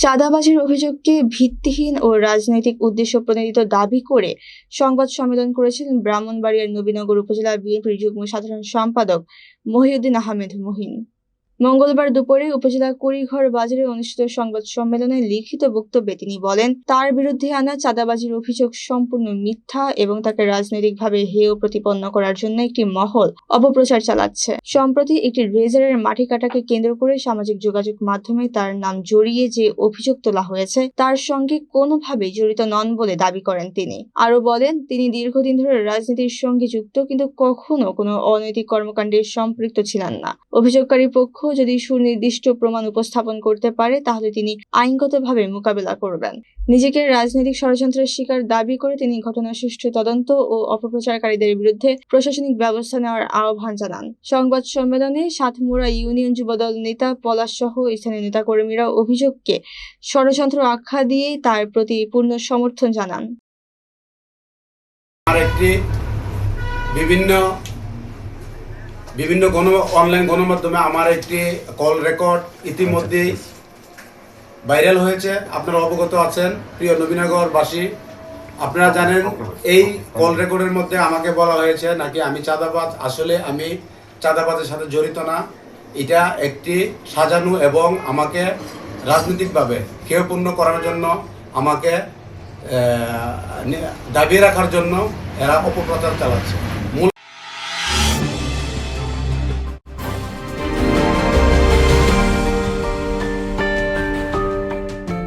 চাঁদাবাজির অভিযোগকে ভিত্তিহীন ও রাজনৈতিক উদ্দেশ্য প্রণোদিত দাবি করে সংবাদ সম্মেলন করেছিলেন ব্রাহ্মণবাড়িয়ার নবীনগর উপজেলা বিএনপির যুগ্ম সাধারণ সম্পাদক মহিউদ্দিন আহমেদ মহিন। মঙ্গলবার দুপুরে উপজেলার কুড়িঘর বাজারে অনুষ্ঠিত সংবাদ সম্মেলনে লিখিত বক্তব্যে তিনি বলেন, তার বিরুদ্ধে আনা চাঁদাবাজির অভিযোগ সম্পূর্ণ মিথ্যা এবং তাকে রাজনৈতিকভাবে হেয় প্রতিপন্ন করার জন্য একটি মহল অপপ্রচার চালাচ্ছে। সম্প্রতি একটি রেজারের মাটি কাটাকে কেন্দ্র করে সামাজিক যোগাযোগ মাধ্যমে তার নাম জড়িয়ে যে অভিযোগ তোলা হয়েছে তার সঙ্গে কোনোভাবেই জড়িত নন বলে দাবি করেন তিনি। আরো বলেন, তিনি দীর্ঘদিন ধরে রাজনীতির সঙ্গে যুক্ত, কিন্তু কখনো কোনো অনৈতিক কর্মকাণ্ডে সম্পৃক্ত ছিলেন না। অভিযোগকারী পক্ষ যদি সুনির্দিষ্ট প্রমাণ উপস্থাপন করতে পারে তাহলে তিনি আইনগতভাবে মোকাবেলা করবেন। নিজেকে রাজনৈতিক ষড়যন্ত্রের শিকার দাবি করে তিনি ঘটনার সুষ্ঠু তদন্ত ও অপপ্রচারকারীদের বিরুদ্ধে প্রশাসনিক ব্যবস্থা নেওয়ার আহ্বান জানান। সংবাদ সম্মেলনে সাতমুড়া ইউনিয়ন যুবদল নেতা পলাশ সহ স্থানীয় নেতাকর্মীরা অভিযোগকে ষড়যন্ত্র আখ্যা দিয়ে তার প্রতি পূর্ণ সমর্থন জানান। বিভিন্ন অনলাইন গণমাধ্যমে আমার একটি কল রেকর্ড ইতিমধ্যেই ভাইরাল হয়েছে। আপনারা অবগত আছেন প্রিয় নবীনগরবাসী, আপনারা জানেন এই কল রেকর্ডের মধ্যে আমাকে বলা হয়েছে নাকি আমি চাঁদাবাজ। আসলে আমি চাঁদাবাজের সাথে জড়িত না। এটা একটি সাজানো এবং আমাকে রাজনৈতিকভাবে হেয়পূর্ণ করার জন্য, আমাকে দাবিয়ে রাখার জন্য এরা অপপ্রচার চালাচ্ছে।